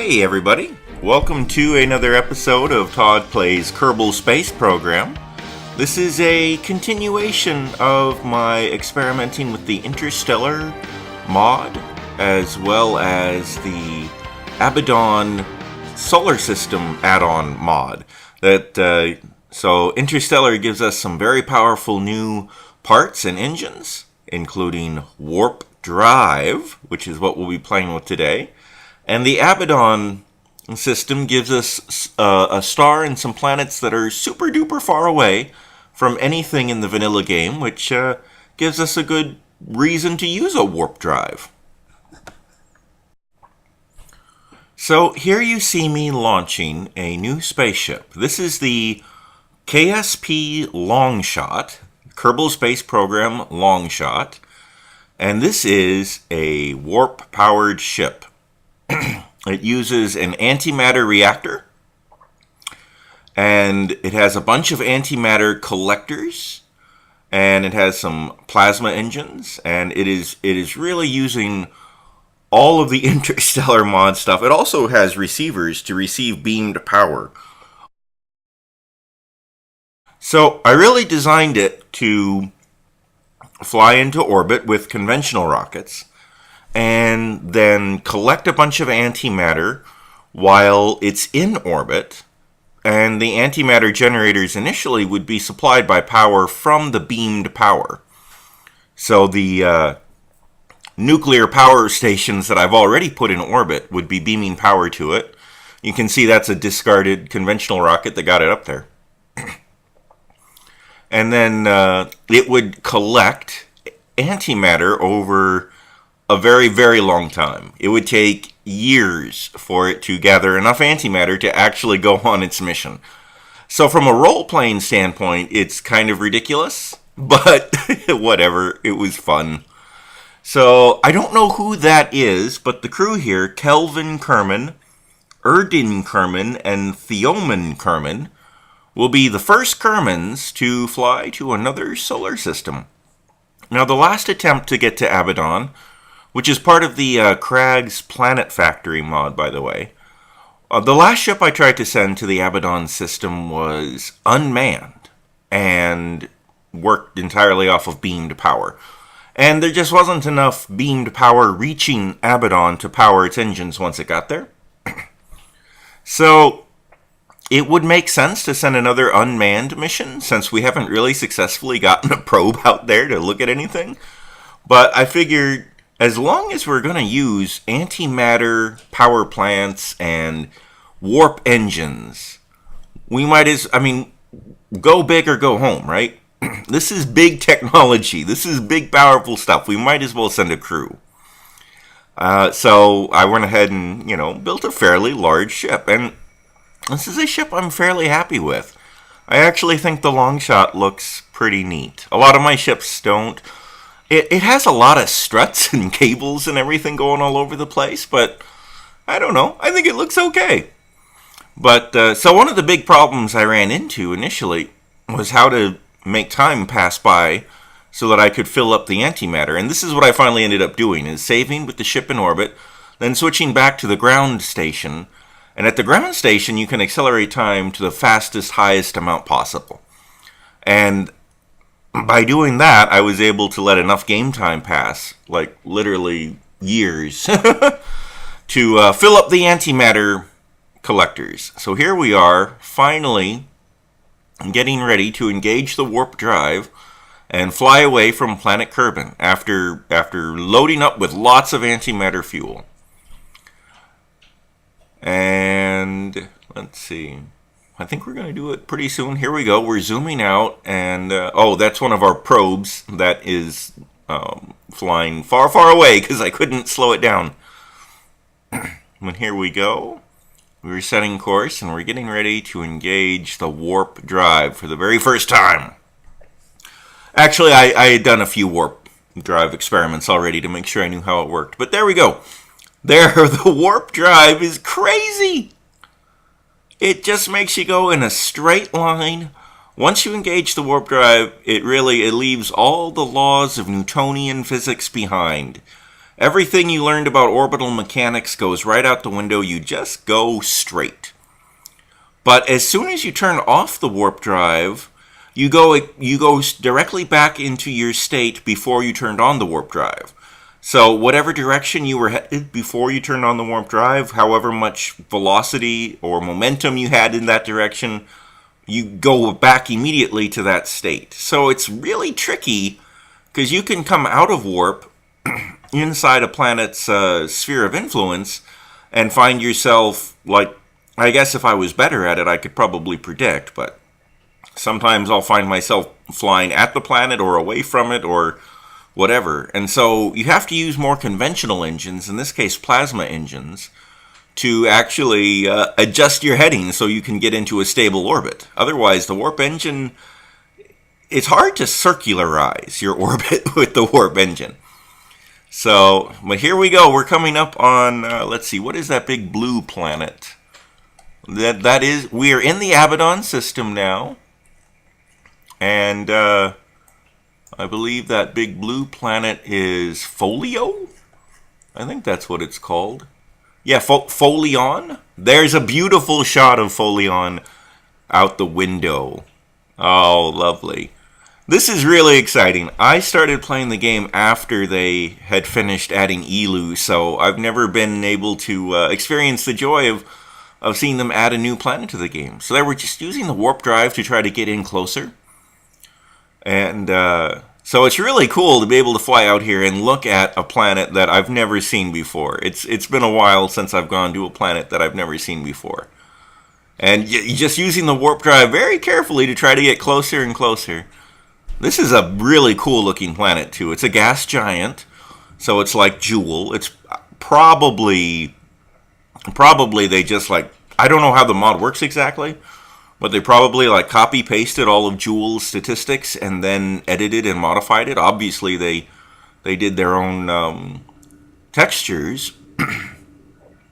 Hey everybody, welcome to another episode of Todd Plays Kerbal Space Program. This is a continuation of my experimenting with the Interstellar mod, as well as the Abadon Solar System add-on mod. So Interstellar gives us some very powerful new parts and engines, including warp drive, which is what we'll be playing with today. And the Abadon system gives us a star and some planets that are super duper far away from anything in the vanilla game, which gives us a good reason to use a warp drive. So here you see me launching a new spaceship. This is the KSP Longshot, Kerbal Space Program Longshot, and this is a warp-powered ship. It uses an antimatter reactor, and it has a bunch of antimatter collectors, and it has some plasma engines, and it is really using all of the Interstellar mod stuff. It also has receivers to receive beamed power. So I really designed it to fly into orbit with conventional rockets, and then collect a bunch of antimatter while it's in orbit. And the antimatter generators initially would be supplied by power from the beamed power. So the nuclear power stations that I've already put in orbit would be beaming power to it. You can see that's a discarded conventional rocket that got it up there. And then it would collect antimatter over a very, very long time. It would take years for it to gather enough antimatter to actually go on its mission. So from a role-playing standpoint, it's kind of ridiculous, but whatever, it was fun. So I don't know who that is, but the crew here, Kelvin Kerman, Erdin Kerman, and Theoman Kerman, will be the first Kermans to fly to another solar system. Now, the last attempt to get to Abadon, which is part of the Crags Planet Factory mod, by the way. The last ship I tried to send to the Abadon system was unmanned and worked entirely off of beamed power. And there just wasn't enough beamed power reaching Abadon to power its engines once it got there. So it would make sense to send another unmanned mission, since we haven't really successfully gotten a probe out there to look at anything. But I figured, as long as we're going to use antimatter power plants and warp engines, we might go big or go home, right? This is big technology. This is big, powerful stuff. We might as well send a crew. So I went ahead and, built a fairly large ship. And this is a ship I'm fairly happy with. I actually think the Longshot looks pretty neat. A lot of my ships don't. It has a lot of struts and cables and everything going all over the place, but I don't know. I think it looks okay. But so one of the big problems I ran into initially was how to make time pass by so that I could fill up the antimatter. And this is what I finally ended up doing, is saving with the ship in orbit, then switching back to the ground station. And at the ground station, you can accelerate time to the fastest, highest amount possible. And by doing that, I was able to let enough game time pass, like literally years, to fill up the antimatter collectors. So here we are, finally getting ready to engage the warp drive and fly away from planet Kerbal after loading up with lots of antimatter fuel. And let's see. I think we're going to do it pretty soon. Here we go. We're zooming out, and that's one of our probes that is flying far, far away because I couldn't slow it down. And here we go. We're setting course, and we're getting ready to engage the warp drive for the very first time. Actually, I had done a few warp drive experiments already to make sure I knew how it worked. But there we go. There, the warp drive is crazy. It just makes you go in a straight line. Once you engage the warp drive, it leaves all the laws of Newtonian physics behind. Everything you learned about orbital mechanics goes right out the window. You just go straight. But as soon as you turn off the warp drive, you go directly back into your state before you turned on the warp drive. So whatever direction you were headed before you turned on the warp drive, however much velocity or momentum you had in that direction, you go back immediately to that state. So it's really tricky because you can come out of warp inside a planet's sphere of influence and find yourself, like, I guess if I was better at it, I could probably predict, but sometimes I'll find myself flying at the planet or away from it or whatever. And so you have to use more conventional engines, in this case plasma engines, to actually adjust your heading so you can get into a stable orbit. Otherwise, the warp engine, it's hard to circularize your orbit with the warp engine. So, but here we go. We're coming up on, let's see, what is that big blue planet? That is, we are in the Abadon system now. And I believe that big blue planet is Folio? I think that's what it's called. Yeah, Folion. There's a beautiful shot of Folion out the window. Oh, lovely. This is really exciting. I started playing the game after they had finished adding Elu, so I've never been able to experience the joy of seeing them add a new planet to the game. So they were just using the warp drive to try to get in closer. And so it's really cool to be able to fly out here and look at a planet that I've never seen before. It's been a while since I've gone to a planet that I've never seen before. And just using the warp drive very carefully to try to get closer and closer. This is a really cool looking planet too. It's a gas giant, so it's like Joule. It's probably they just like, I don't know how the mod works exactly, but they probably like copy pasted all of Joule's statistics and then edited and modified it. Obviously they did their own textures.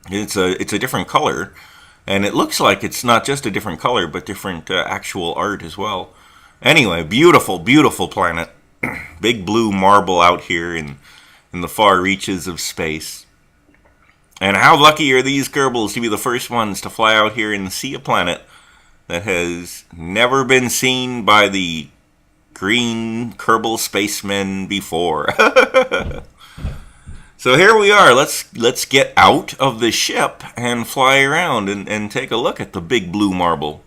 It's a different color, and it looks like it's not just a different color but different actual art as well. Anyway, beautiful, beautiful planet. Big blue marble out here in the far reaches of space. And how lucky are these Kerbals to be the first ones to fly out here and see a planet that has never been seen by the green Kerbal spacemen before. So here we are. Let's get out of the ship and fly around and take a look at the big blue marble.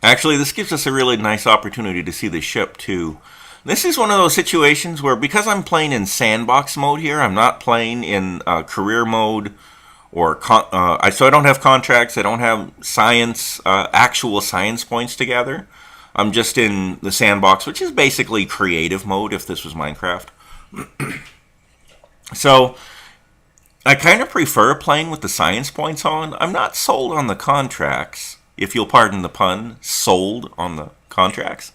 Actually, this gives us a really nice opportunity to see the ship, too. This is one of those situations where, because I'm playing in sandbox mode here, I'm not playing in career mode, or so I don't have contracts, I don't have science, actual science points to gather. I'm just in the sandbox, which is basically creative mode, if this was Minecraft. So, I kind of prefer playing with the science points on. I'm not sold on the contracts, if you'll pardon the pun, sold on the contracts.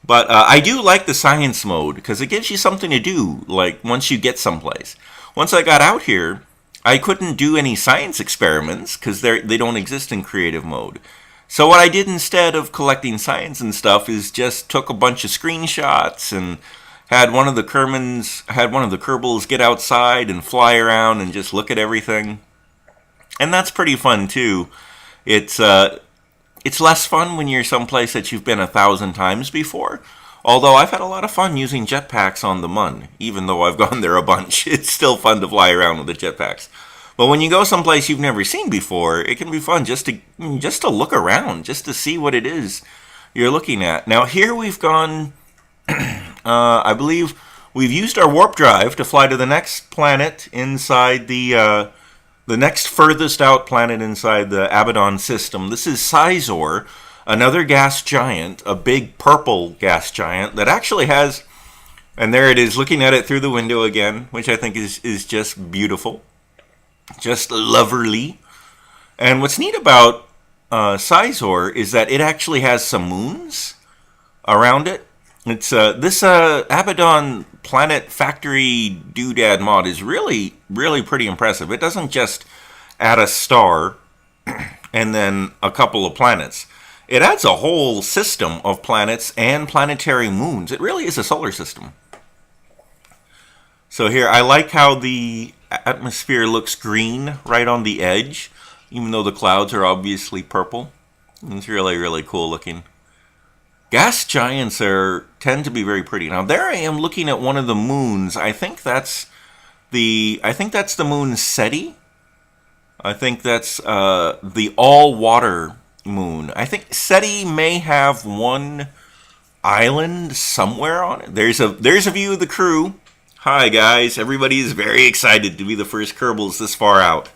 But I do like the science mode, because it gives you something to do, like, once you get someplace. Once I got out here, I couldn't do any science experiments, because they don't exist in creative mode. So what I did instead of collecting science and stuff is just took a bunch of screenshots and had one of the Kerbals get outside and fly around and just look at everything. And that's pretty fun, too. It's less fun when you're someplace that you've been 1,000 times before. Although I've had a lot of fun using jetpacks on the Mun. Even though I've gone there a bunch, it's still fun to fly around with the jetpacks. But when you go someplace you've never seen before, it can be fun just to look around, just to see what it is you're looking at. Now here we've gone, I believe we've used our warp drive to fly to the next planet inside the next furthest out planet inside the Abadon system. This is Sizor, another gas giant, a big purple gas giant that actually has, and there it is looking at it through the window again, which I think is just beautiful, just lovely. And what's neat about Sizor is that it actually has some moons around it. It's this Abadon Planet Factory Doodad mod is really, really pretty impressive. It doesn't just add a star and then a couple of planets. It adds a whole system of planets and planetary moons. It really is a solar system. So here, I like how the atmosphere looks green right on the edge, even though the clouds are obviously purple. It's really, really cool looking. Gas giants tend to be very pretty. Now there I am looking at one of the moons. I think that's the moon SETI. I think that's the all-water moon. I think SETI may have one island somewhere on it. There's a view of the crew. Hi guys, everybody is very excited to be the first Kerbals this far out.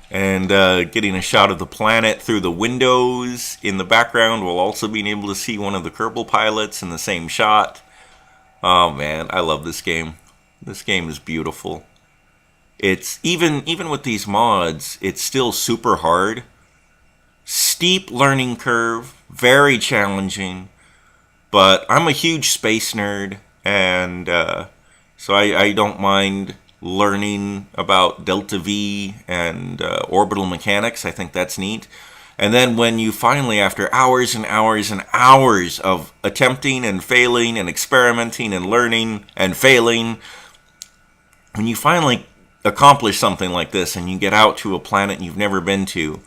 And getting a shot of the planet through the windows in the background while also being able to see one of the Kerbal pilots in the same shot. Oh man, I love this game. This game is beautiful. It's even with these mods, it's still super hard. Steep learning curve, very challenging. But I'm a huge space nerd, and so I don't mind learning about delta V and orbital mechanics. I think that's neat. And then when you finally, after hours and hours and hours of attempting and failing and experimenting and learning and failing, when you finally accomplish something like this and you get out to a planet you've never been to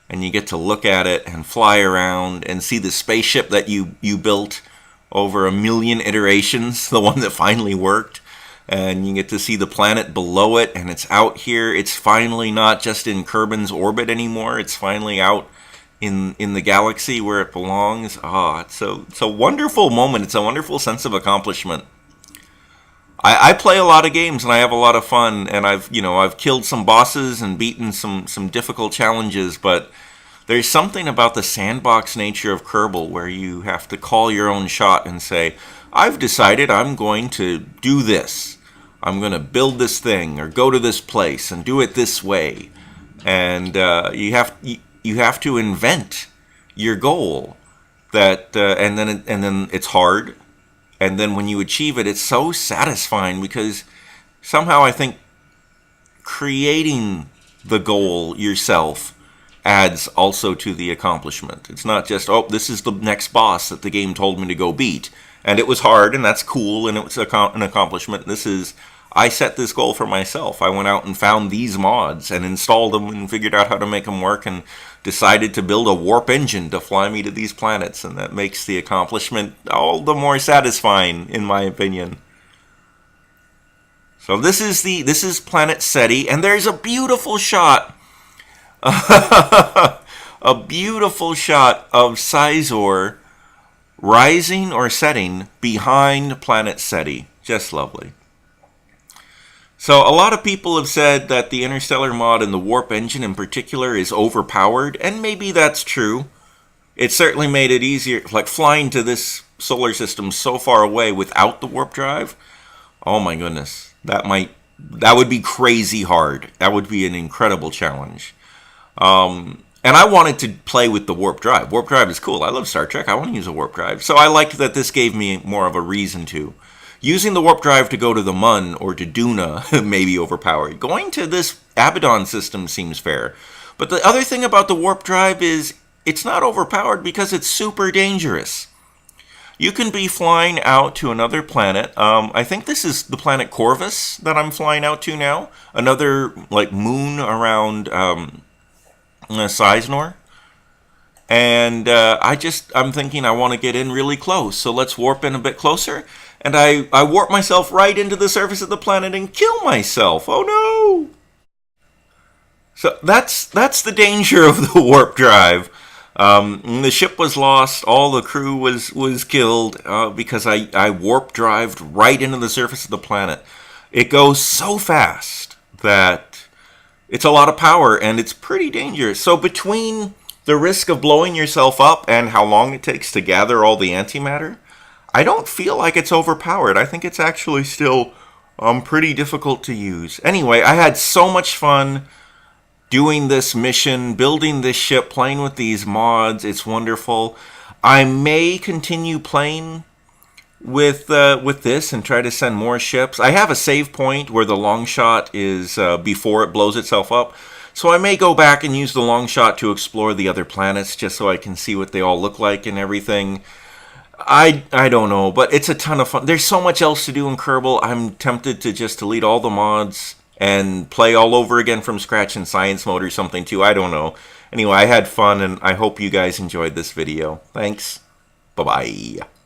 and you get to look at it and fly around and see the spaceship that you built over a million iterations, the one that finally worked, and you get to see the planet below it, and it's out here. It's finally not just in Kerbin's orbit anymore. It's finally out in the galaxy where it belongs. It's a wonderful moment. It's a wonderful sense of accomplishment. I play a lot of games and I have a lot of fun, and I've killed some bosses and beaten some difficult challenges, but there's something about the sandbox nature of Kerbal where you have to call your own shot and say, I've decided I'm going to do this. I'm going to build this thing or go to this place and do it this way. And you have to invent your goal. And then it's hard. And then when you achieve it, it's so satisfying because somehow I think creating the goal yourself adds also to the accomplishment. It's not just, this is the next boss that the game told me to go beat. And it was hard, and that's cool, and it was an accomplishment. I set this goal for myself. I went out and found these mods and installed them and figured out how to make them work and decided to build a warp engine to fly me to these planets, and that makes the accomplishment all the more satisfying, in my opinion. So this is planet SETI, and there's a beautiful shot. A beautiful shot of Sizor rising or setting behind planet SETI. Just lovely. So a lot of people have said that the Interstellar mod and the warp engine in particular is overpowered, and maybe that's true. It certainly made it easier, like flying to this solar system so far away without the warp drive. Oh my goodness, that would be crazy hard. That would be an incredible challenge. And I wanted to play with the warp drive. Warp drive is cool. I love Star Trek. I want to use a warp drive. So I liked that this gave me more of a reason to. Using the warp drive to go to the Mun or to Duna may be overpowered. Going to this Abadon system seems fair. But the other thing about the warp drive is it's not overpowered because it's super dangerous. You can be flying out to another planet. I think this is the planet Corvus that I'm flying out to now. Another moon around Sizor. And I'm thinking I want to get in really close. So let's warp in a bit closer. And I warp myself right into the surface of the planet and kill myself. Oh no! So that's the danger of the warp drive. The ship was lost. All the crew was killed because I warp drived right into the surface of the planet. It goes so fast that it's a lot of power and it's pretty dangerous. So between the risk of blowing yourself up and how long it takes to gather all the antimatter, I don't feel like it's overpowered. I think it's actually still pretty difficult to use. Anyway, I had so much fun doing this mission, building this ship, playing with these mods. It's wonderful. I may continue playing with this and try to send more ships. I have a save point where the Longshot is before it blows itself up. So I may go back and use the Longshot to explore the other planets just so I can see what they all look like and everything. I don't know, but it's a ton of fun. There's so much else to do in Kerbal. I'm tempted to just delete all the mods and play all over again from scratch in science mode or something too. I don't know. Anyway, I had fun, and I hope you guys enjoyed this video. Thanks. Bye-bye.